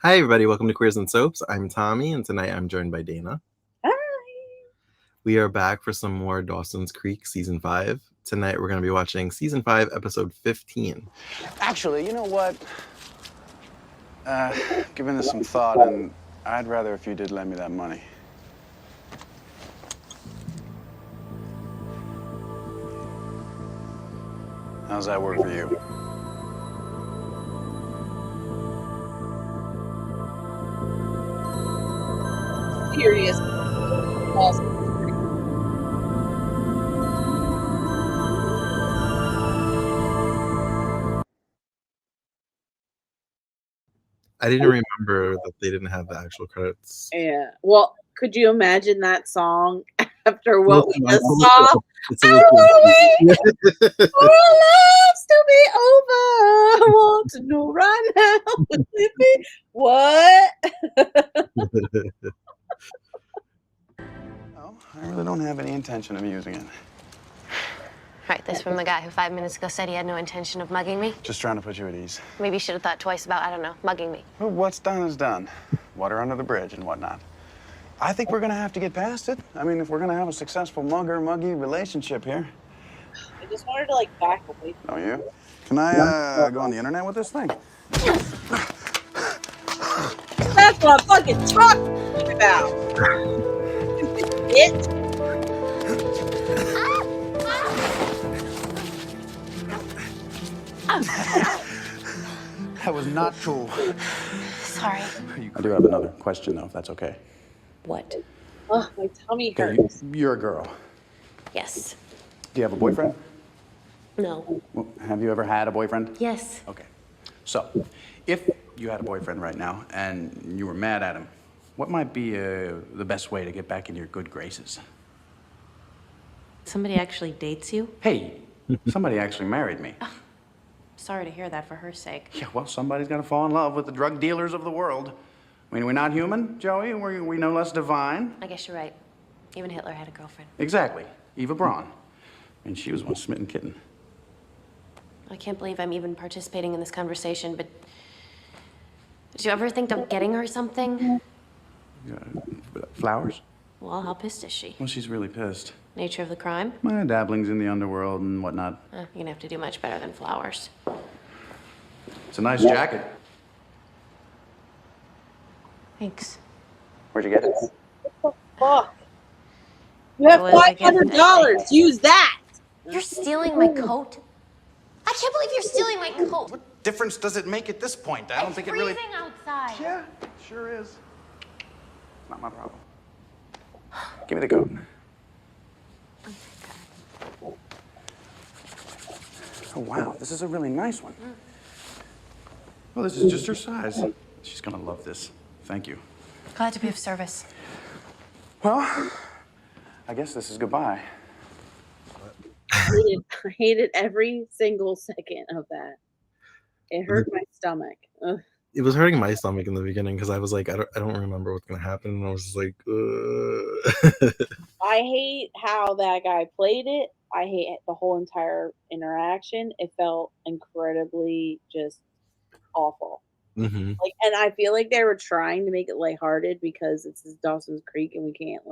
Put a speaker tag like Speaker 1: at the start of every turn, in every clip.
Speaker 1: Hi, everybody. Welcome to Queers and Soaps. I'm Tommy, and tonight I'm joined by Dayna.
Speaker 2: Hi.
Speaker 1: We are back for some more Dawson's Creek Season 5. Tonight we're going to be watching Season 5, Episode 15.
Speaker 3: Actually, you know what? Giving this some thought, and I'd rather if you did lend me that money. How's that work for you?
Speaker 2: Serious.
Speaker 1: I didn't remember that they didn't have the actual credits.
Speaker 2: Yeah. Well, could you imagine that song after what we just saw?
Speaker 1: It's a little
Speaker 2: Our loves to be over. I want to know right now. Will it be what?
Speaker 3: No, I really don't have any intention of using it.
Speaker 4: Right, this from the guy who 5 minutes ago said he had no intention of mugging me?
Speaker 3: Just trying to put you at ease.
Speaker 4: Maybe you should have thought twice about, I don't know, mugging me.
Speaker 3: Well, what's done is done. Water under the bridge and whatnot. I think we're gonna have to get past it. I mean, if we're gonna have a successful mugger-muggy relationship here.
Speaker 2: I just wanted to back away from
Speaker 3: Oh, you? Can I go on the internet with this thing?
Speaker 2: That's what I'm fucking talking about. It.
Speaker 3: That was not cool.
Speaker 4: Sorry.
Speaker 3: I do have another question, though, if that's okay.
Speaker 4: What?
Speaker 2: Oh, my tummy
Speaker 3: Okay,
Speaker 2: hurts.
Speaker 3: you're a girl.
Speaker 4: Yes.
Speaker 3: Do you have a boyfriend?
Speaker 4: No.
Speaker 3: Well, have you ever had a boyfriend?
Speaker 4: Yes.
Speaker 3: Okay. So, if you had a boyfriend right now and you were mad at him, what might be the best way to get back in your good graces?
Speaker 5: Somebody actually dates you?
Speaker 3: Hey, somebody actually married me.
Speaker 5: Sorry to hear that for her sake.
Speaker 3: Yeah, well, somebody's got to fall in love with the drug dealers of the world. I mean, we're not human, Joey. We're no less divine.
Speaker 4: I guess you're right. Even Hitler had a girlfriend.
Speaker 3: Exactly. Eva Braun. I mean, she was one smitten kitten.
Speaker 4: I can't believe I'm even participating in this conversation, but did you ever think of getting her something?
Speaker 3: Flowers?
Speaker 4: Well, how pissed is she?
Speaker 3: Well, she's really pissed.
Speaker 4: Nature of the crime?
Speaker 3: My dabblings in the underworld and whatnot.
Speaker 4: You're gonna have to do much better than flowers.
Speaker 3: It's a nice jacket.
Speaker 4: Thanks.
Speaker 3: Where'd you get it?
Speaker 2: What the fuck? You have
Speaker 4: What was I getting
Speaker 2: $500. Use that.
Speaker 4: You're stealing my coat? I can't believe you're stealing my coat.
Speaker 3: What difference does it make at this point? I don't think it really...
Speaker 4: Freezing outside.
Speaker 3: Yeah, sure is. Not my problem. Give me the coat. Oh, wow, this is a really nice one. Well, this is just her size. She's gonna love this. Thank you.
Speaker 4: Glad to be of service.
Speaker 3: Well, I guess this is goodbye.
Speaker 2: I hated every single second of that. It hurt my stomach. Ugh.
Speaker 1: It was hurting my stomach in the beginning because I was like, I don't remember what's going to happen. And I was just like,
Speaker 2: I hate how that guy played it. I hate the whole entire interaction. It felt incredibly just awful.
Speaker 1: Mm-hmm.
Speaker 2: And I feel like they were trying to make it lighthearted because it's Dawson's Creek and we can't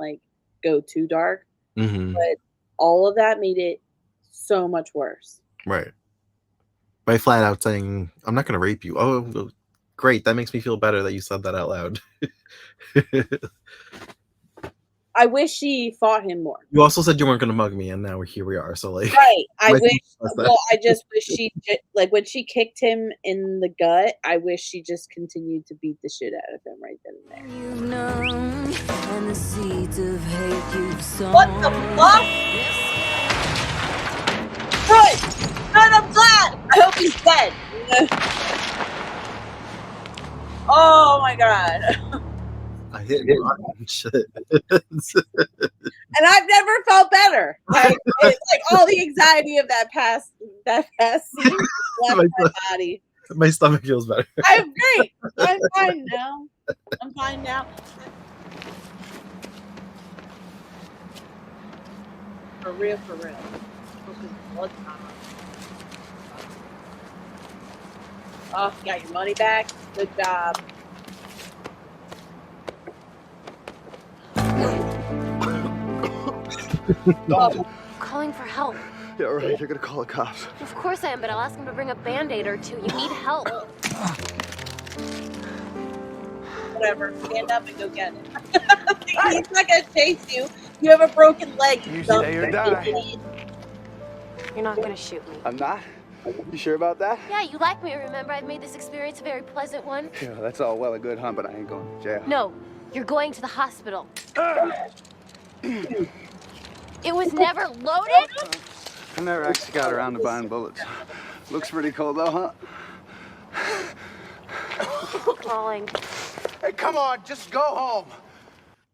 Speaker 2: go too dark.
Speaker 1: Mm-hmm.
Speaker 2: But all of that made it so much worse.
Speaker 1: Right. By flat out saying, I'm not going to rape you. Oh, great. That makes me feel better that you said that out loud.
Speaker 2: I wish she fought him more.
Speaker 1: You also said you weren't going to mug me, and now here we are. So
Speaker 2: Right. I just wish she when she kicked him in the gut. I wish she just continued to beat the shit out of him right then and there. What the fuck? Good. I'm glad. I hope he's dead. Oh my god.
Speaker 1: I hit shit.
Speaker 2: And I've never felt better. It's all the anxiety of that past scene left my body.
Speaker 1: My stomach feels better.
Speaker 2: I'm great. I'm fine now. For real. Oh, you got your money back. Good job.
Speaker 6: Don't.
Speaker 4: Calling for help.
Speaker 6: Yeah, right. You're gonna call the cops.
Speaker 4: Of course I am, but I'll ask him to bring a Band-Aid or two. You need help.
Speaker 2: Whatever. Stand up and go get it. He's not gonna chase you. You have a broken leg.
Speaker 6: You
Speaker 2: dumb
Speaker 6: stay or
Speaker 2: fucking
Speaker 6: die.
Speaker 2: idiot.
Speaker 4: You're not gonna shoot me.
Speaker 6: I'm not? You sure about that?
Speaker 4: Yeah, you like me, remember? I've made this experience a very pleasant one.
Speaker 6: Yeah, that's all well and good, huh? But I ain't going to jail.
Speaker 4: No, you're going to the hospital. It was never loaded?
Speaker 6: I never actually got around to buying bullets. Looks pretty cool, though, huh?
Speaker 4: Calling.
Speaker 6: Hey, come on, just go home.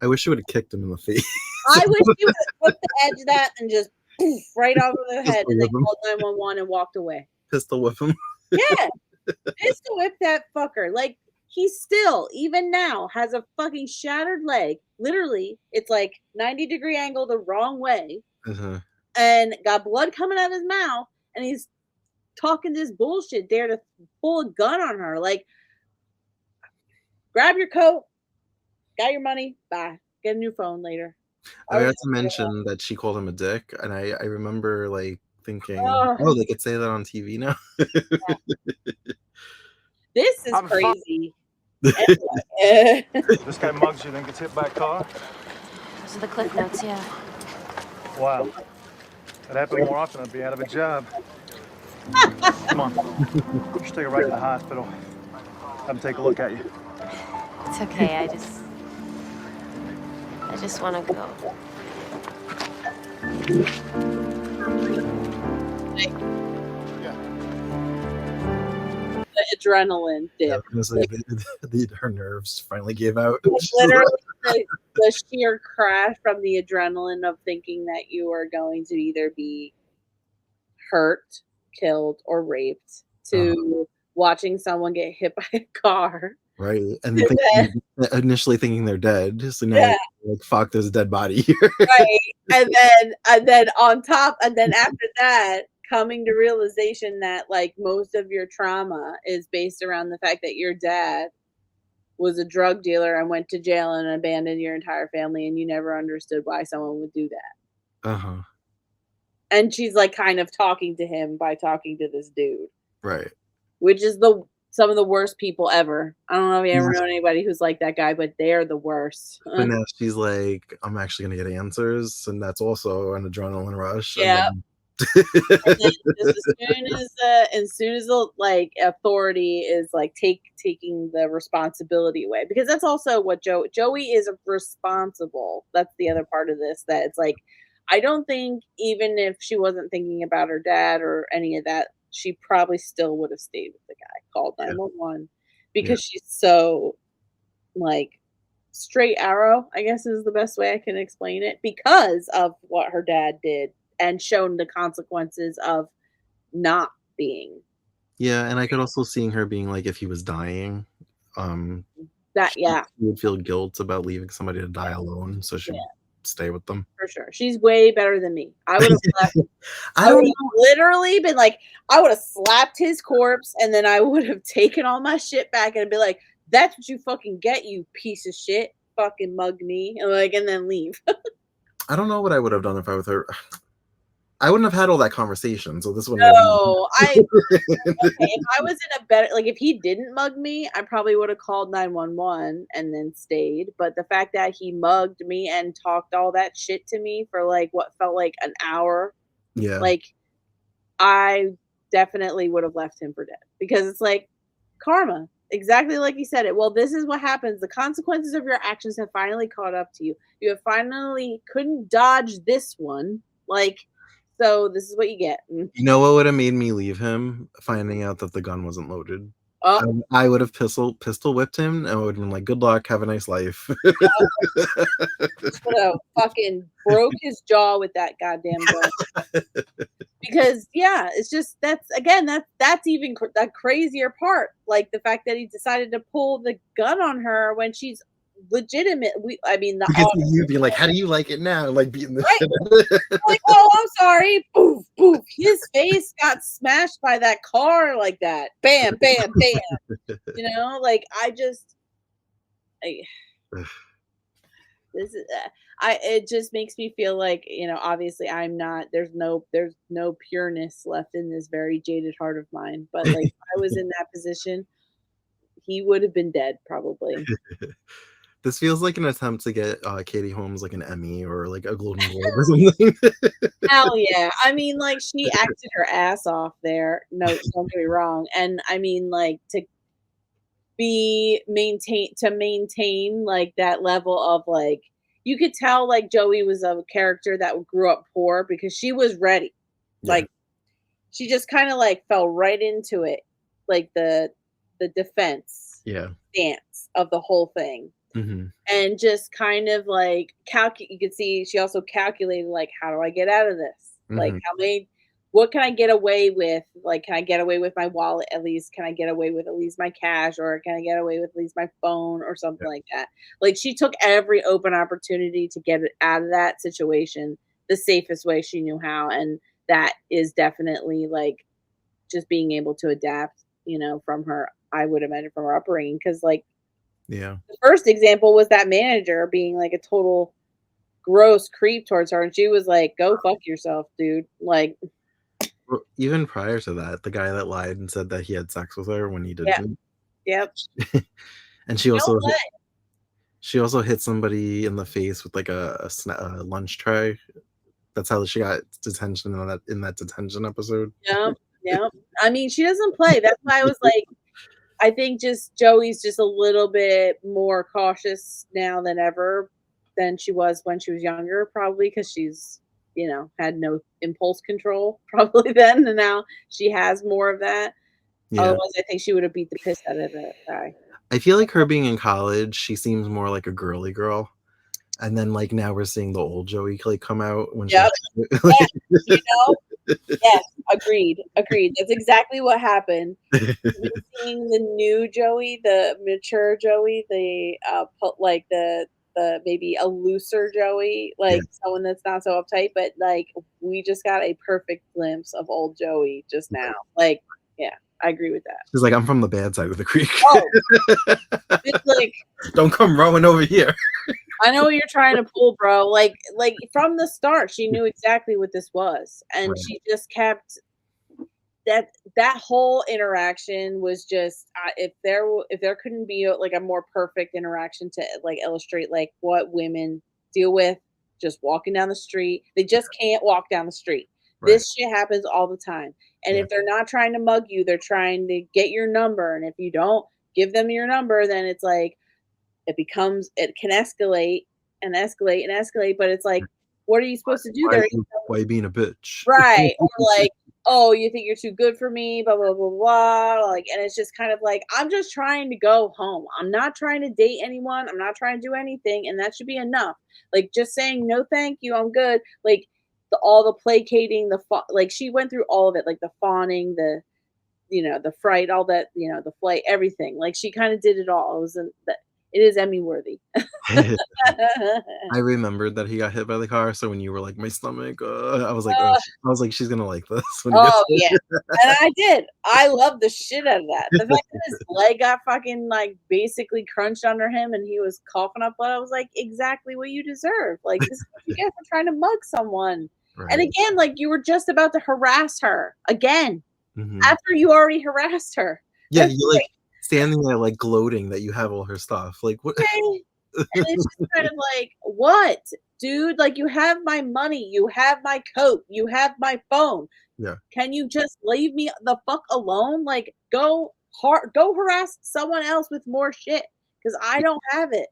Speaker 1: I wish she would have kicked him in the face.
Speaker 2: I wish you would have took the edge of that and just poof, right over the head and then
Speaker 1: whip him.
Speaker 2: called 911 and walked away.
Speaker 1: Pistol whip him.
Speaker 2: Yeah. Pistol whip that fucker. Like, he still, even now, has a fucking shattered leg. Literally, it's like 90-degree angle the wrong way.
Speaker 1: Uh-huh.
Speaker 2: And got blood coming out of his mouth. And he's talking this bullshit, dare to pull a gun on her. Like, grab your coat. Got your money. Bye. Get a new phone later.
Speaker 1: I forgot to mention that she called him a dick, and I remember like thinking,
Speaker 2: Oh.
Speaker 1: oh, they could say that on TV now.
Speaker 2: This is
Speaker 6: I'm
Speaker 2: crazy. Anyway,
Speaker 7: This guy mugs you, then gets hit by a car?
Speaker 4: Those are the cliff notes, yeah.
Speaker 7: Wow. That happened more often, I'd be out of a job. Come on. Just take a ride to the hospital. Have them take a look at you.
Speaker 4: It's okay, I just want to go.
Speaker 2: the adrenaline dip.
Speaker 1: Yeah, I was gonna say, her nerves finally gave out.
Speaker 2: Literally the sheer crash from the adrenaline of thinking that you are going to either be hurt, killed, or raped to watching someone get hit by a car.
Speaker 1: Right, and initially thinking they're dead, so now like, fuck, there's a dead body here.
Speaker 2: Right, and then on top, and then after that, coming to realization that like most of your trauma is based around the fact that your dad was a drug dealer and went to jail and abandoned your entire family, and you never understood why someone would do that.
Speaker 1: Uh-huh.
Speaker 2: And she's like kind of talking to him by talking to this dude,
Speaker 1: Right.
Speaker 2: which is some of the worst people ever. I don't know if you ever know anybody who's like that guy, but they're the worst.
Speaker 1: But now she's like, I'm actually gonna get answers, and that's also an adrenaline rush.
Speaker 2: Yeah. And then as soon as the like authority is like taking the responsibility away, because that's also what Joey is responsible. That's the other part of this, that it's like, I don't think even if she wasn't thinking about her dad or any of that, she probably still would have stayed with the guy, called 911, because she's so like straight arrow, I guess is the best way I can explain it, because of what her dad did and shown the consequences of not being.
Speaker 1: Yeah, and I could also see her being like, if he was dying, she would feel guilt about leaving somebody to die alone, so she'd stay with them.
Speaker 2: For sure. She's way better than me. I would have left. I would have literally been like, I would have slapped his corpse, and then I would have taken all my shit back and be like, that's what you fucking get, you piece of shit. Fucking mug me. And then leave.
Speaker 1: I don't know what I would have done if I was her. I wouldn't have had all that conversation, so this wouldn't.
Speaker 2: No, if I was in a better, like if he didn't mug me, I probably would have called 911 and then stayed. But the fact that he mugged me and talked all that shit to me for like what felt like an hour, like I definitely would have left him for dead, because it's like karma, exactly like you said it. Well, this is what happens. The consequences of your actions have finally caught up to you. You have finally couldn't dodge this one, like. So this is what you get.
Speaker 1: You know what would have made me leave him? Finding out that the gun wasn't loaded. I would have pistol whipped him, and I would have been like, "Good luck, have a nice life."
Speaker 2: Would have fucking broke his jaw with that goddamn gun. Because it's just that's even the crazier part. Like the fact that he decided to pull the gun on her when she's legitimate.
Speaker 1: You'd be like, how do you like it now? Like beating the shit.
Speaker 2: Like, oh, I'm sorry. Poof, poof. His face got smashed by that car like that. Bam, bam, bam. Like This is it just makes me feel like, obviously I'm not there's no pureness left in this very jaded heart of mine, but like if I was in that position, he would have been dead probably.
Speaker 1: This feels like an attempt to get Katie Holmes like an Emmy or like a Golden Globe or something.
Speaker 2: Hell yeah. I mean, like, she acted her ass off there. No, don't get me wrong. And I mean, like, to maintain like that level of like you could tell like Joey was a character that grew up poor because she was ready.
Speaker 1: Yeah.
Speaker 2: Like she just kind of like fell right into it. Like the defense
Speaker 1: Yeah.
Speaker 2: stance of the whole thing.
Speaker 1: Mm-hmm.
Speaker 2: And just kind of like you could see she also calculated like how do I get out of this? Like what can I get away with? Like can I get away with my wallet at least? Can I get away with at least my cash or can I get away with at least my phone or something like that? Like she took every open opportunity to get it out of that situation the safest way she knew how, and that is definitely like just being able to adapt, from her I would imagine from her upbringing because like
Speaker 1: Yeah.
Speaker 2: the first example was that manager being like a total gross creep towards her, and she was like, "Go fuck yourself, dude." Like,
Speaker 1: Well, even prior to that, the guy that lied and said that he had sex with her when he
Speaker 2: yeah,
Speaker 1: didn't.
Speaker 2: yep.
Speaker 1: And
Speaker 2: You know what?
Speaker 1: she also hit somebody in the face with like a lunch tray. That's how she got detention in that detention episode.
Speaker 2: Yep, yep. I mean, she doesn't play. That's why I was like, I think just Joey's just a little bit more cautious now than ever than she was when she was younger, probably because she's, had no impulse control probably then, and now she has more of that.
Speaker 1: Yeah.
Speaker 2: Otherwise, I think she would have beat the piss out of that guy.
Speaker 1: I feel like her being in college, she seems more like a girly girl. And then like now we're seeing the old Joey like come out when
Speaker 2: Yep.
Speaker 1: she
Speaker 2: Yes, agreed. That's exactly what happened. We've been seeing the new Joey, the mature Joey, the like the maybe a looser Joey, like someone that's not so uptight, but like we just got a perfect glimpse of old Joey just now. Like, yeah, I agree with that.
Speaker 1: She's like, I'm from the bad side of the creek.
Speaker 2: Oh, it's like
Speaker 1: don't come rowing over here.
Speaker 2: I know what you're trying to pull, bro. Like from the start, she knew exactly what this was, and she just kept that whole interaction was just if there couldn't be like a more perfect interaction to like illustrate like what women deal with just walking down the street. They just can't walk down the street. This shit happens all the time, and if they're not trying to mug you, they're trying to get your number, and if you don't give them your number, then it's like it can escalate and escalate and escalate, but it's like, what are you supposed to do there?
Speaker 1: Why being a bitch?
Speaker 2: Right. Or like, oh, you think you're too good for me, blah, blah, blah, blah. Like, and it's just kind of like, I'm just trying to go home. I'm not trying to date anyone. I'm not trying to do anything. And that should be enough. Like, just saying, no, thank you. I'm good. Like, all the placating, like, she went through all of it, like the fawning, the fright, all that, the flight, everything. Like, she kind of did it all. It is Emmy worthy.
Speaker 1: I remembered that he got hit by the car, so when you were like my stomach, I was like, she's gonna like this.
Speaker 2: Yeah, and I did. I love the shit out of that. The fact that his leg got fucking like basically crunched under him, and he was coughing up blood. I was like, exactly what you deserve. Like this is what you get for trying to mug someone. Right. And again, like you were just about to harass her again after you already harassed her.
Speaker 1: Yeah, you like standing there like gloating that you have all her stuff. Like what?
Speaker 2: Okay. And it's just kind of like, what, dude? Like you have my money, you have my coat, you have my phone.
Speaker 1: Yeah.
Speaker 2: Can you just leave me the fuck alone? Like go harass someone else with more shit because I don't have it.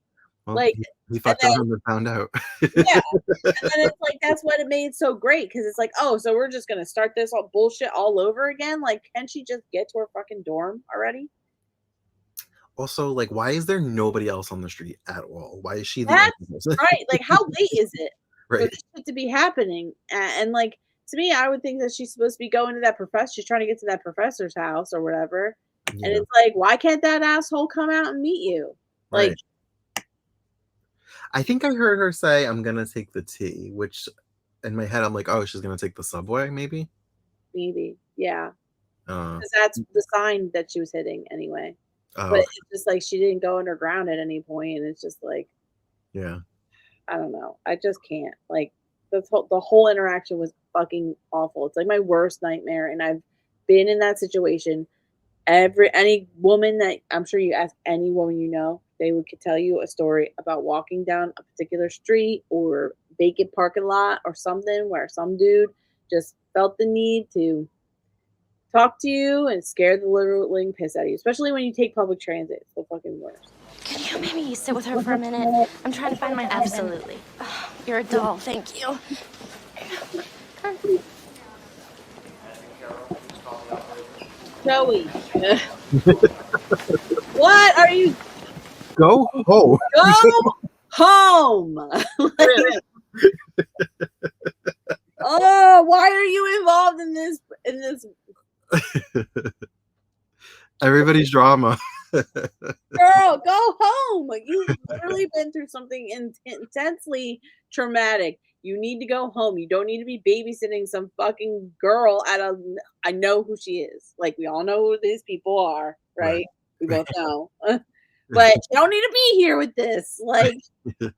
Speaker 1: Well,
Speaker 2: like
Speaker 1: he fucked up and found out.
Speaker 2: Yeah. And then it's like that's what it made so great because it's like, oh, so we're just gonna start this all bullshit all over again. Like, can she just get to her fucking dorm already?
Speaker 1: Also, like, why is there nobody else on the street at all? Why is she the
Speaker 2: right? Like, how late is it
Speaker 1: for
Speaker 2: this shit to be happening? And like, to me, I would think that she's supposed to be going to that professor. She's trying to get to that professor's house or whatever. Yeah. And it's like, why can't that asshole come out and meet you? Like,
Speaker 1: I think I heard her say, "I'm gonna take the T," which, in my head, I'm like, "Oh, she's gonna take the subway, maybe."
Speaker 2: Maybe, yeah. Because that's the sign that she was hitting anyway. But it's just like she didn't go underground at any point, and it's just like,
Speaker 1: yeah.
Speaker 2: I don't know. I just can't. Like the whole interaction was fucking awful. It's like my worst nightmare, and I've been in that situation. Any woman that I'm sure you ask any woman you know, they could tell you a story about walking down a particular street or vacant parking lot or something where some dude just felt the need to talk to you and scare the living piss out of you, especially when you take public transit. It's the fucking worst.
Speaker 8: Could you maybe sit with her for a minute? I'm trying to find my husband.
Speaker 4: Absolutely.
Speaker 8: Oh, you're a doll, thank you.
Speaker 2: Joey. What are you?
Speaker 1: Go home.
Speaker 2: Go home. Oh, why are you involved in this?
Speaker 1: Everybody's drama.
Speaker 2: Girl, go home. You've literally been through something intensely traumatic. You need to go home. You don't need to be babysitting some fucking girl I know who she is. Like, we all know who these people are, right? We both know. But you don't need to be here with this. Like, so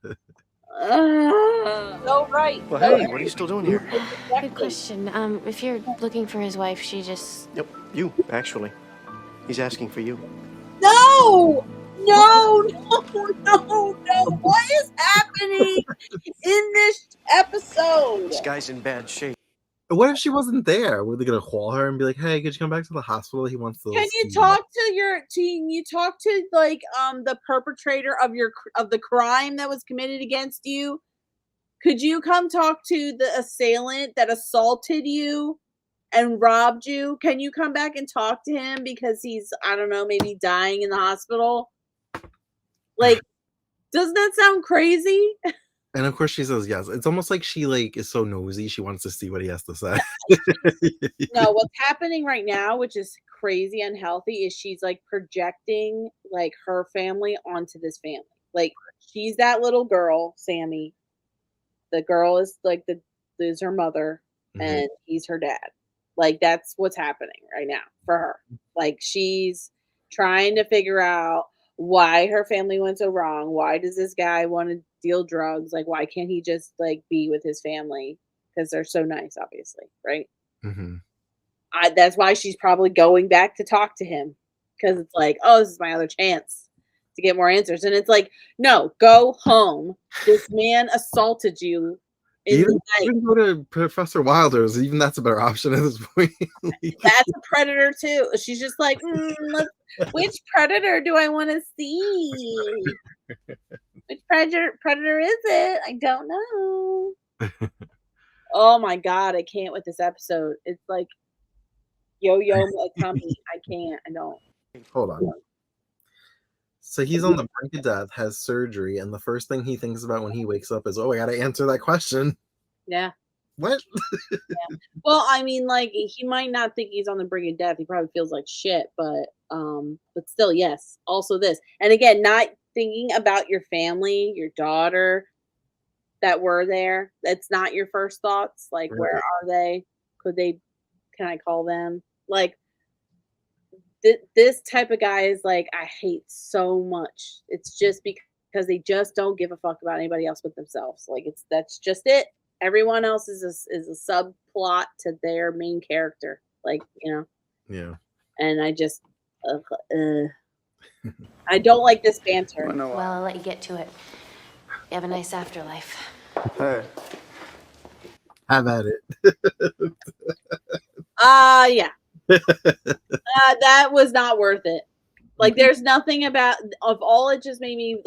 Speaker 2: right.
Speaker 9: Well, hey, what are you still doing here?
Speaker 4: Good question. If you're looking for his wife, she just...
Speaker 9: Yep, you, actually. He's asking for you.
Speaker 2: No! No! What is happening in this episode?
Speaker 9: This guy's in bad shape.
Speaker 1: What if she wasn't there? Were they gonna call her and be like, "Hey, could you come back to the hospital? He wants to."
Speaker 2: Can you talk to like the perpetrator of the crime that was committed against you? Could you come talk to the assailant that assaulted you and robbed you? Can you come back and talk to him because he's, I don't know, maybe dying in the hospital? Like, doesn't that sound crazy?
Speaker 1: And of course she says yes. It's almost like she is so nosy. She wants to see what he has to say.
Speaker 2: No, what's happening right now, which is crazy unhealthy, is she's like projecting like her family onto this family. Like, she's that little girl, Sammy. The girl is like is her mother, and he's her dad. Like, that's what's happening right now for her. Like, she's trying to figure out why her family went so wrong. Why does this guy want to deal drugs? Like, why can't he just like be with his family? Because they're so nice, obviously, right? That's why she's probably going back to talk to him, because it's like, oh, this is my other chance to get more answers. And it's like, no, go home. This man assaulted you.
Speaker 1: Even go to Professor Wilder's. Even that's a better option at this point.
Speaker 2: That's a predator too. She's just like, which predator do I want to see? Which predator is it? I don't know. Oh my god, I can't with this episode. It's like yo-yo tummy. I can't. I don't.
Speaker 1: Hold on. So he's on the brink of death, has surgery, and the first thing he thinks about when he wakes up is, "Oh, I got to answer that question."
Speaker 2: Yeah.
Speaker 1: What?
Speaker 2: Yeah. Well, I mean, like, he might not think he's on the brink of death. He probably feels like shit, but still, yes. Also, this, and again, not thinking about your family, your daughter that were there. That's not your first thoughts. Like, where are they? Can I call them? Like, this type of guy is like, I hate so much. It's just because they just don't give a fuck about anybody else but themselves. Like, that's just it. Everyone else is a subplot to their main character. Like,
Speaker 1: Yeah.
Speaker 2: And I just, I don't like this banter.
Speaker 4: Well, I'll let you get to it. You have a nice afterlife.
Speaker 9: Hey.
Speaker 1: Have at it.
Speaker 2: Yeah. That was not worth it. Like, there's nothing about of all. It just made me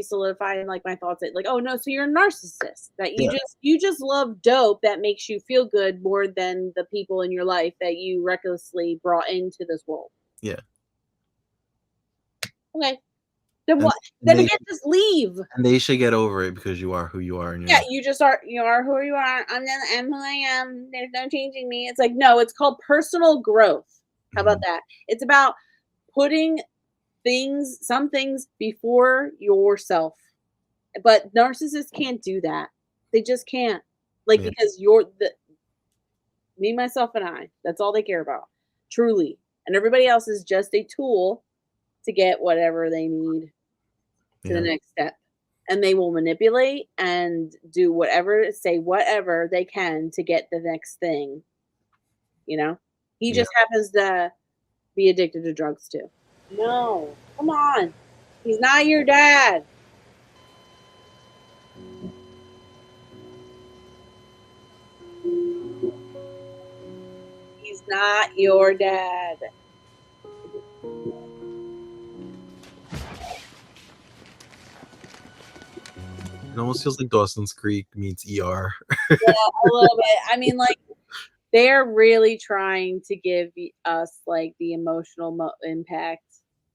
Speaker 2: solidify in like my thoughts that, like, oh no, so you're a narcissist, that you just love dope that makes you feel good more than the people in your life that you recklessly brought into this world.
Speaker 1: Yeah.
Speaker 2: Okay. Then what? Then again, just leave.
Speaker 1: And they should get over it, because you are who you are. And
Speaker 2: You just are. You are who you are. I'm who I am. There's no changing me. It's like, no, it's called personal growth. How about that? It's about putting some things before yourself. But narcissists can't do that. They just can't. Like, because me, myself, and I. That's all they care about. Truly. And everybody else is just a tool to get whatever they need to the next step. and they will manipulate and do whatever, say whatever they can to get the next thing. You know, he
Speaker 1: Yeah.
Speaker 2: just happens to be addicted to drugs too. No, come on, he's not your dad. He's not your dad.
Speaker 1: It almost feels like Dawson's Creek meets ER.
Speaker 2: Yeah, a little bit. I mean, like, they're really trying to give us like the emotional impact,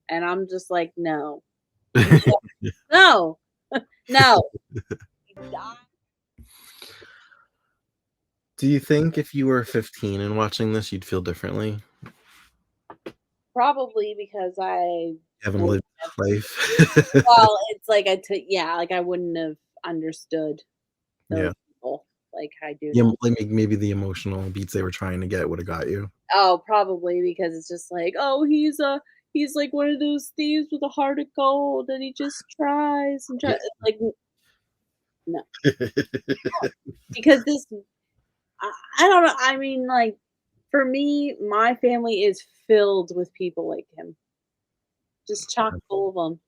Speaker 2: and I'm just like, no, no, no.
Speaker 1: Do you think if you were 15 and watching this, you'd feel differently?
Speaker 2: Probably because I
Speaker 1: You haven't
Speaker 2: wouldn't
Speaker 1: lived
Speaker 2: have.
Speaker 1: life.
Speaker 2: Well, it's like yeah, like I wouldn't have understood those
Speaker 1: Yeah.
Speaker 2: people like I do
Speaker 1: Yeah,
Speaker 2: now.
Speaker 1: like maybe the emotional beats they were trying to get would have got you.
Speaker 2: Oh, probably because it's just like, oh, he's like one of those thieves with a heart of gold, and he just tries and tries. Like, no, because this, I don't know. I mean, like, for me, my family is filled with people like him, just chock full of them.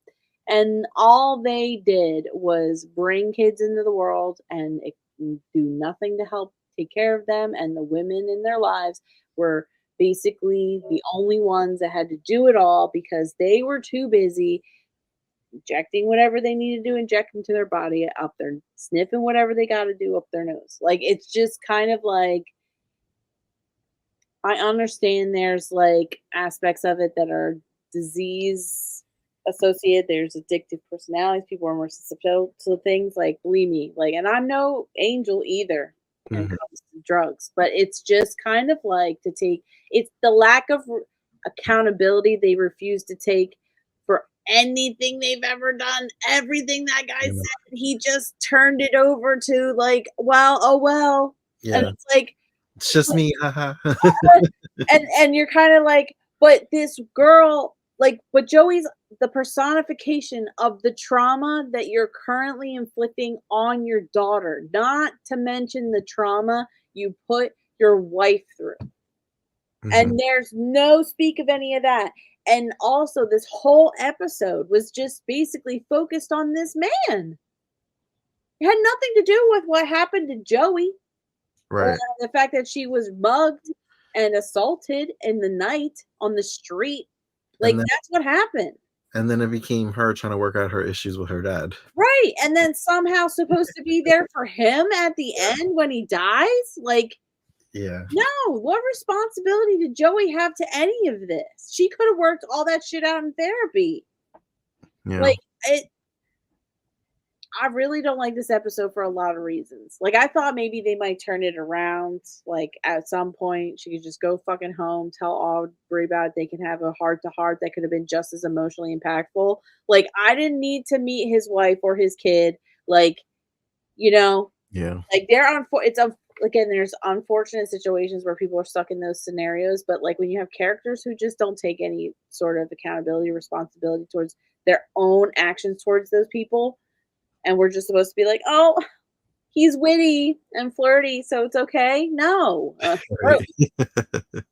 Speaker 2: And all they did was bring kids into the world and do nothing to help take care of them. And the women in their lives were basically the only ones that had to do it all because they were too busy injecting whatever they needed to inject into their body up there, sniffing whatever they got to do up their nose. Like, it's just kind of like, I understand there's like aspects of it that are disease associated. There's addictive personalities. People are more susceptible to things, like, believe me, like, and I'm no angel either when it
Speaker 1: Mhm.
Speaker 2: comes to drugs, but it's just kind of like to take it's the lack of accountability they refuse to take for anything they've ever done. Everything that guy
Speaker 1: Yeah.
Speaker 2: said, he just turned it over to like, well, oh well. And
Speaker 1: Yeah.
Speaker 2: it's like,
Speaker 1: It's just me. Haha.
Speaker 2: and you're kind of like, but this girl, like, but Joey's the personification of the trauma that you're currently inflicting on your daughter, not to mention the trauma you put your wife through.
Speaker 1: Mhm.
Speaker 2: And there's no speak of any of that. And also, this whole episode was just basically focused on this man. It had nothing to do with what happened to Joey, or
Speaker 1: Right.
Speaker 2: the fact that she was mugged and assaulted in the night on the street.
Speaker 1: And
Speaker 2: Like,
Speaker 1: then
Speaker 2: that's what happened.
Speaker 1: it became her trying to work out her issues with her dad.
Speaker 2: Right, and then somehow supposed to be there for him at the end when he dies? Like,
Speaker 1: Yeah.
Speaker 2: no, what responsibility did Joey have to any of this? She could have worked all that shit out in therapy.
Speaker 1: Yeah.
Speaker 2: Like, I really don't like this episode for a lot of reasons. Like, I thought maybe they might turn it around. Like, at some point, she could just go fucking home, tell Aubrey about it. They can have a heart to heart that could have been just as emotionally impactful. Like, I didn't need to meet his wife or his kid. Like, you know,
Speaker 1: Yeah.
Speaker 2: like, again, there's unfortunate situations where people are stuck in those scenarios. But like, when you have characters who just don't take any sort of accountability, responsibility towards their own actions towards those people, and we're just supposed to be like, oh, he's witty and flirty, so it's okay. No, gross.
Speaker 1: Right.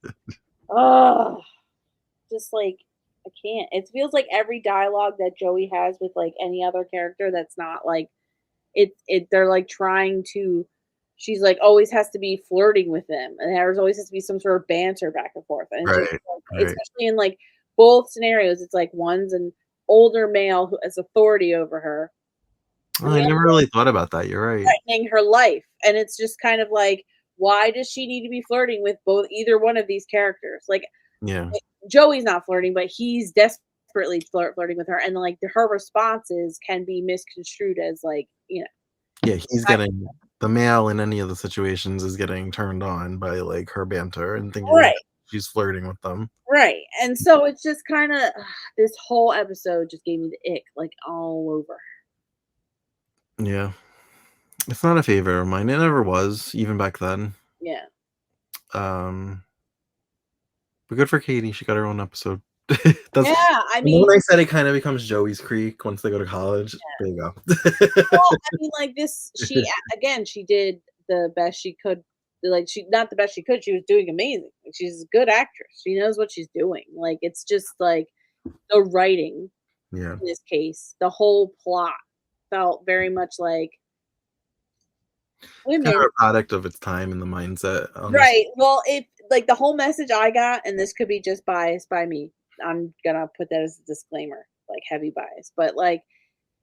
Speaker 2: Oh, just like, I can't. It feels like every dialogue that Joey has with like any other character that's not like it. They're like trying to. She's like always has to be flirting with him, and there's always has to be some sort of banter back and forth. And it's just
Speaker 1: Right.
Speaker 2: like,
Speaker 1: Right.
Speaker 2: especially in like both scenarios, it's like one's an older male who has authority over her,
Speaker 1: Oh,
Speaker 2: and
Speaker 1: I
Speaker 2: the
Speaker 1: never really thought about that. You're right.
Speaker 2: threatening her life. And it's just kind of like, why does she need to be flirting with either one of these characters? Like,
Speaker 1: Yeah.
Speaker 2: Joey's not flirting, but he's desperately flirting with her. And like her responses can be misconstrued as like,
Speaker 1: Yeah, he's getting the male in any of the situations is getting turned on by like her banter and thinking that
Speaker 2: right,
Speaker 1: she's flirting with them.
Speaker 2: right. And so it's just kind of this whole episode just gave me the ick, like all over.
Speaker 1: Yeah. It's not a favorite of mine. It never was, even back then.
Speaker 2: Yeah.
Speaker 1: Um, but good for Katie. She got her own episode. That's
Speaker 2: Yeah, I mean,
Speaker 1: when I said it kind of becomes Joey's Creek once they go to college. There you go.
Speaker 2: well, I mean, like this, again, she did the best she could. Like she, not the best she could. She was doing amazing. Like, she's a good actress. She knows what she's doing. Like it's just like the writing
Speaker 1: Yeah.
Speaker 2: in this case, the whole plot felt very much like
Speaker 1: Kind
Speaker 2: women.
Speaker 1: of a product of its time and the mindset. Honestly.
Speaker 2: Right. Well, if like the whole message I got, and this could be just biased by me, I'm gonna put that as a disclaimer, like heavy bias, but like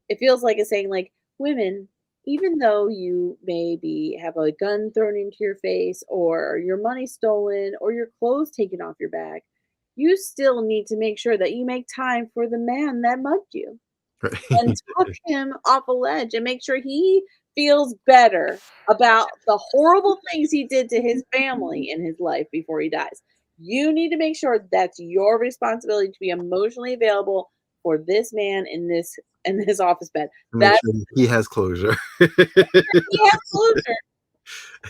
Speaker 2: it feels like it's saying like women, even though you maybe have a gun thrown into your face or your money stolen or your clothes taken off your back, you still need to make sure that you make time for the man that mugged you and talk him off a ledge and make sure he feels better about the horrible things he did to his family in his life before he dies. You need to make sure that's your responsibility to be emotionally available for this man in this office bed.
Speaker 1: Make
Speaker 2: That's
Speaker 1: sure he has closure.
Speaker 2: he has closure.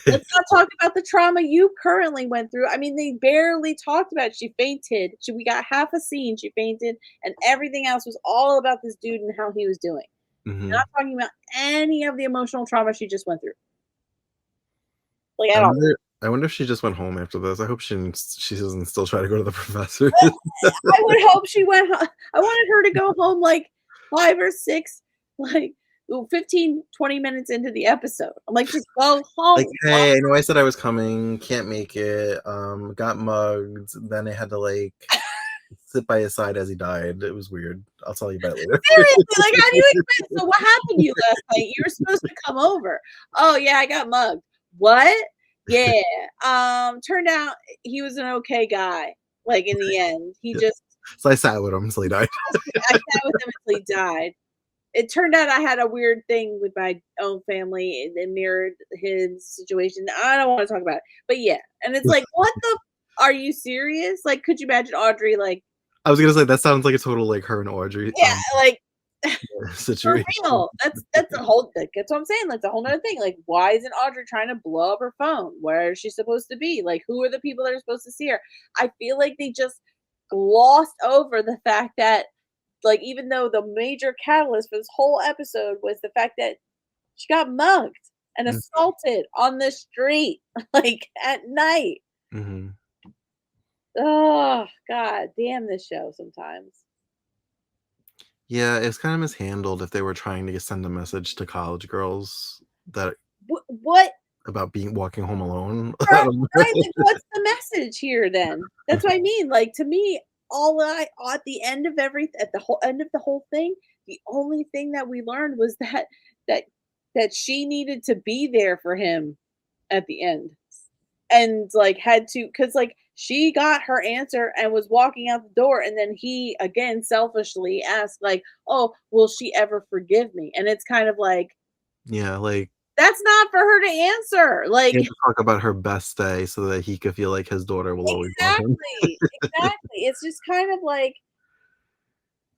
Speaker 2: Let's not talk about the trauma you currently went through. I mean, they barely talked about it. She fainted. We got half a scene. She fainted, and everything else was all about this dude and how he was doing. Not talking about any of the emotional trauma she just went through. Like at all.
Speaker 1: I wonder if she just went home after this. I hope she doesn't still try to go to the professor.
Speaker 2: I would hope she went. I wanted her to go home like 5 or 6, like 15, 20 minutes into the episode. I'm like, just go home.
Speaker 1: Like, hey, I know I said I was coming, can't make it. Got mugged. Then I had to like sit by his side as he died. It was weird. I'll tell you about it later.
Speaker 2: Seriously, like how do you expect? So what happened to you last night? You were supposed to come over. Oh yeah, I got mugged. What? Yeah. Turned out he was an okay guy. Like in the end, he just.
Speaker 1: So I sat with him until he died.
Speaker 2: I sat with him until he died. It turned out I had a weird thing with my own family and it mirrored his situation. I don't want to talk about it, but yeah. And it's like, what the? Are you serious? Like, could you imagine Audrey like?
Speaker 1: I was gonna say that sounds like a total like her and Audrey.
Speaker 2: Yeah, like
Speaker 1: situation.
Speaker 2: for real. That's a whole. That's what I'm saying. That's a whole nother thing. Like, why isn't Audrey trying to blow up her phone? Where is she supposed to be? Like, who are the people that are supposed to see her? I feel like they just glossed over the fact that, like, even though the major catalyst for this whole episode was the fact that she got mugged and assaulted on the street, like at night.
Speaker 1: Mm-hmm.
Speaker 2: Oh God, damn this show sometimes.
Speaker 1: Yeah, it's kind of mishandled if they were trying to send a message to college girls that
Speaker 2: what
Speaker 1: about walking home alone.
Speaker 2: Right, like, what's the message here then? That's what I mean. Like to me, at the end of end of the whole thing, the only thing that we learned was that she needed to be there for him at the end. And like had to, because like she got her answer and was walking out the door, and then he again selfishly asked, like, "Oh, will she ever forgive me?" And it's kind of like,
Speaker 1: yeah, like
Speaker 2: that's not for her to answer. Like,
Speaker 1: to talk about her best day so that he could feel like his daughter will always love him.
Speaker 2: Exactly. It's just kind of like,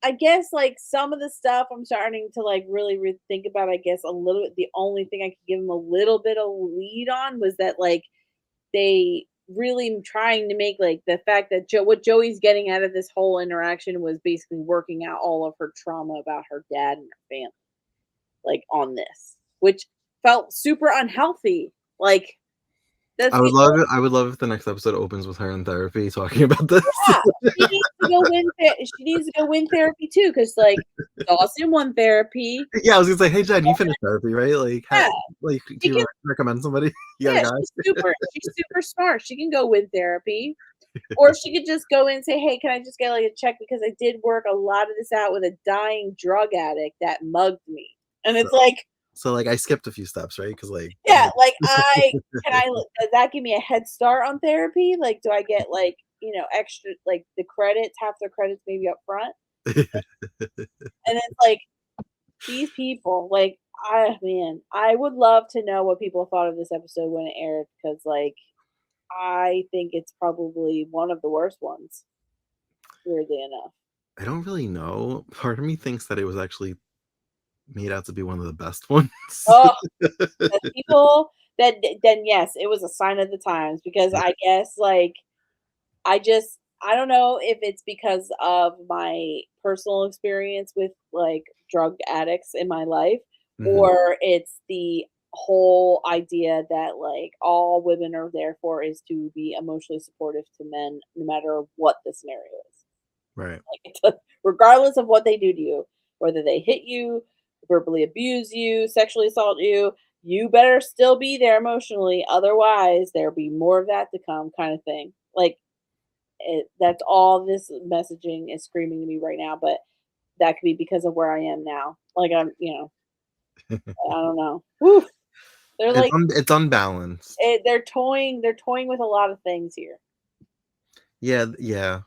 Speaker 2: I guess like some of the stuff I'm starting to like really think about. I guess a little bit. The only thing I could give him a little bit of lead on was that like they really trying to make like the fact that what Joey's getting out of this whole interaction was basically working out all of her trauma about her dad and her family, like on this, which felt super unhealthy. Like
Speaker 1: I would love it. I would love if the next episode opens with her in therapy talking about this.
Speaker 2: Yeah, she needs to go win. She needs to go win therapy too, because like Dawson won therapy.
Speaker 1: Yeah, I was gonna say, hey Jen, you finished therapy, right? Like,
Speaker 2: Yeah.
Speaker 1: like, do you recommend somebody? You got a guy?
Speaker 2: She's super smart. She can go win therapy, or she could just go in and say, "Hey, can I just get like a check because I did work a lot of this out with a dying drug addict that mugged me," and it's like.
Speaker 1: So like I skipped a few steps, right? Because like
Speaker 2: like does that give me a head start on therapy? Like, do I get like extra like the credits, half the credits maybe up front? And it's like these people, like I would love to know what people thought of this episode when it aired, because like I think it's probably one of the worst ones. Weirdly enough,
Speaker 1: I don't really know. Part of me thinks that it was actually made out to be one of the best ones.
Speaker 2: People then yes, it was a sign of the times, because I guess like I I don't know if it's because of my personal experience with like drug addicts in my life,
Speaker 1: Mhm.
Speaker 2: or it's the whole idea that like all women are there for is to be emotionally supportive to men no matter what the scenario is.
Speaker 1: Right.
Speaker 2: Like, regardless of what they do to you, whether they hit you, verbally abuse you, sexually assault you, you better still be there emotionally. Otherwise, there'll be more of that to come, kind of thing. Like, that's all this messaging is screaming to me right now. But that could be because of where I am now. Like, I don't know. Whew. They're like,
Speaker 1: It's unbalanced.
Speaker 2: they're toying. They're toying with a lot of things here.
Speaker 1: Yeah, yeah.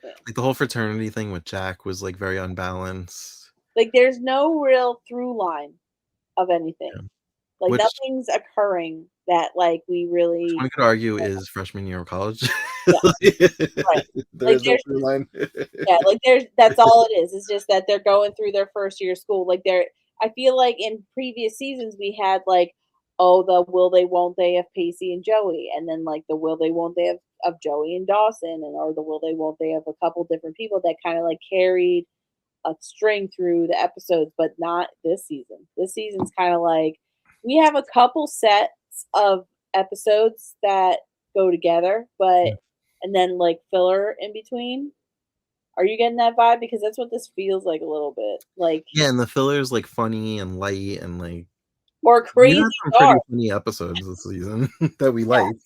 Speaker 2: Yeah.
Speaker 1: Like the whole fraternity thing with Jack was like very unbalanced.
Speaker 2: Like, there's no real through line of anything.
Speaker 1: Yeah.
Speaker 2: Like,
Speaker 1: Which
Speaker 2: nothing's occurring that, like, we really
Speaker 1: one could argue is freshman year of college.
Speaker 2: yeah, right.
Speaker 1: There
Speaker 2: Like,
Speaker 1: is no
Speaker 2: there's
Speaker 1: through line.
Speaker 2: yeah, like, that's all it is. It's just that they're going through their first year of school. Like, I feel like in previous seasons, we had, like, oh, the will they, won't they of Pacey and Joey, and then, like, the will they, won't they of Joey and Dawson, or the will they, won't they of a couple different people that kinda, like, carried a string through the episodes, but not this season. This season's kind of like we have a couple sets of episodes that go together, but
Speaker 1: Mm.
Speaker 2: and then like filler in between. Are you getting that vibe? Because that's what this feels like a little bit. Like
Speaker 1: Yeah, and the filler's like funny and light and like
Speaker 2: more
Speaker 1: we
Speaker 2: crazy
Speaker 1: had some pretty
Speaker 2: dark.
Speaker 1: funny episodes this season that we
Speaker 2: Yeah,
Speaker 1: liked.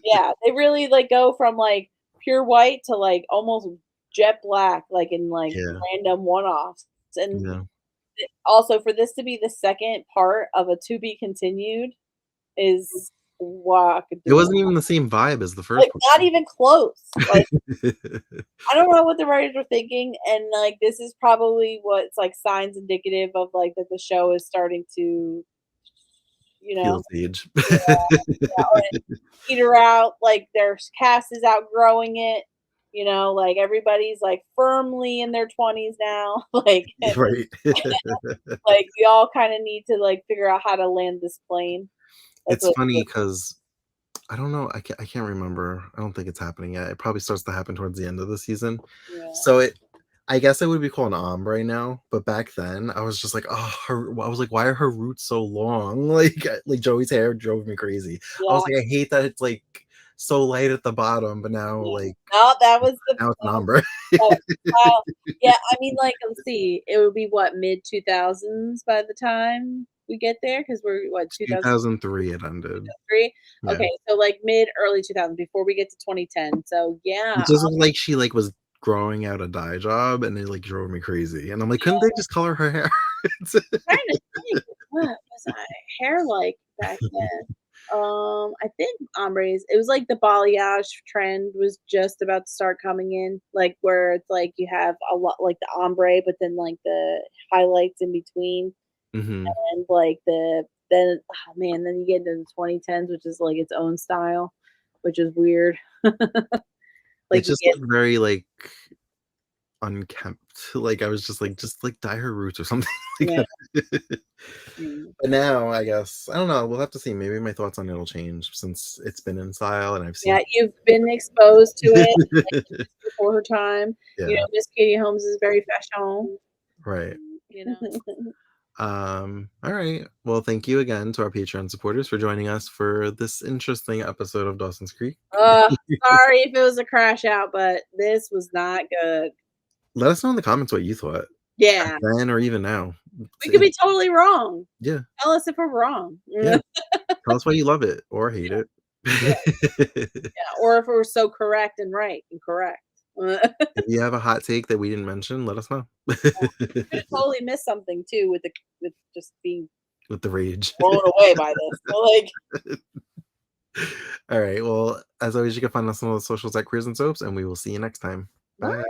Speaker 2: yeah. They really like go from like pure white to like almost jet black, like in like
Speaker 1: Yeah,
Speaker 2: random one offs. And
Speaker 1: yeah.
Speaker 2: also for this to be the second part of a to be continued is
Speaker 1: It
Speaker 2: wackadoodle.
Speaker 1: wasn't even the same vibe as the first
Speaker 2: Like, not
Speaker 1: one.
Speaker 2: even close. Like, I don't know what the writers were thinking, and, like, this is probably what's, like, signs indicative of, like, that the show is starting to, you know,
Speaker 1: Feels age.
Speaker 2: yeah, yeah, or peter out, like, their cast is outgrowing it, like, everybody's, like, firmly in their 20s now, like
Speaker 1: Right.
Speaker 2: like, we all kinda need to, like, figure out how to land this plane. That's
Speaker 1: It's
Speaker 2: what
Speaker 1: funny because I don't know, I can't remember. I don't think it's happening yet. It probably starts to happen towards the end of the season.
Speaker 2: yeah.
Speaker 1: So I guess it would be called an ombre now, but back then I was just like, oh, I was like, why are her roots so long? Like Joey's hair drove me crazy. I was
Speaker 2: Yeah,
Speaker 1: like, I hate that it's like so light at the bottom, but now
Speaker 2: yeah.
Speaker 1: like
Speaker 2: No, that was the
Speaker 1: now it's an ombre.
Speaker 2: oh, wow. Yeah, I mean, like, let's see, it would be what, mid-2000s by the time we get there? Because 'Cause we're what,
Speaker 1: 2003 it ended.
Speaker 2: 2003?
Speaker 1: Yeah.
Speaker 2: Okay, so, like, mid, early 2000s before we get to 2010. So,
Speaker 1: It
Speaker 2: yeah,
Speaker 1: just looked like she like was growing out a dye job and it like drove me crazy. And I'm like, couldn't they just color her hair?
Speaker 2: I'm trying to think, what was my hair like back then? I think ombres, it was like the balayage trend was just about to start coming in, like, where it's like you have a lot like the ombre, but then, like, the highlights in between.
Speaker 1: Hmm.
Speaker 2: And like then oh man, then you get into the 2010s, which is like its own style, which is weird.
Speaker 1: It
Speaker 2: Like you
Speaker 1: just
Speaker 2: get
Speaker 1: looked very like unkempt. Like I was just like dye her roots or something like
Speaker 2: yeah,
Speaker 1: that.
Speaker 2: mm.
Speaker 1: But now I guess I don't know. We'll have to see. Maybe my thoughts on it'll change since it's been in style and I've seen.
Speaker 2: Yeah, you've been exposed to it like just before her time.
Speaker 1: Yeah,
Speaker 2: Miss Katie Holmes is very fashion,
Speaker 1: right.
Speaker 2: you know.
Speaker 1: All right. Well, thank you again to our Patreon supporters for joining us for this interesting episode of Dawson's Creek.
Speaker 2: Sorry if it was a crash out, but this was not good.
Speaker 1: Let us know in the comments what you thought
Speaker 2: Yeah,
Speaker 1: then or even now.
Speaker 2: we could be totally wrong.
Speaker 1: Yeah,
Speaker 2: Tell us if we're wrong.
Speaker 1: yeah. Tell us why you love it or hate it.
Speaker 2: Yeah, yeah, or if we're so correct and right and correct.
Speaker 1: If you have a hot take that we didn't mention, let us know.
Speaker 2: Could have totally missed something too with just being
Speaker 1: With the rage.
Speaker 2: blown away by this. So, like,
Speaker 1: All right. Well, as always, you can find us on all the socials at Queers and Soaps, and we will see you next time. Bye.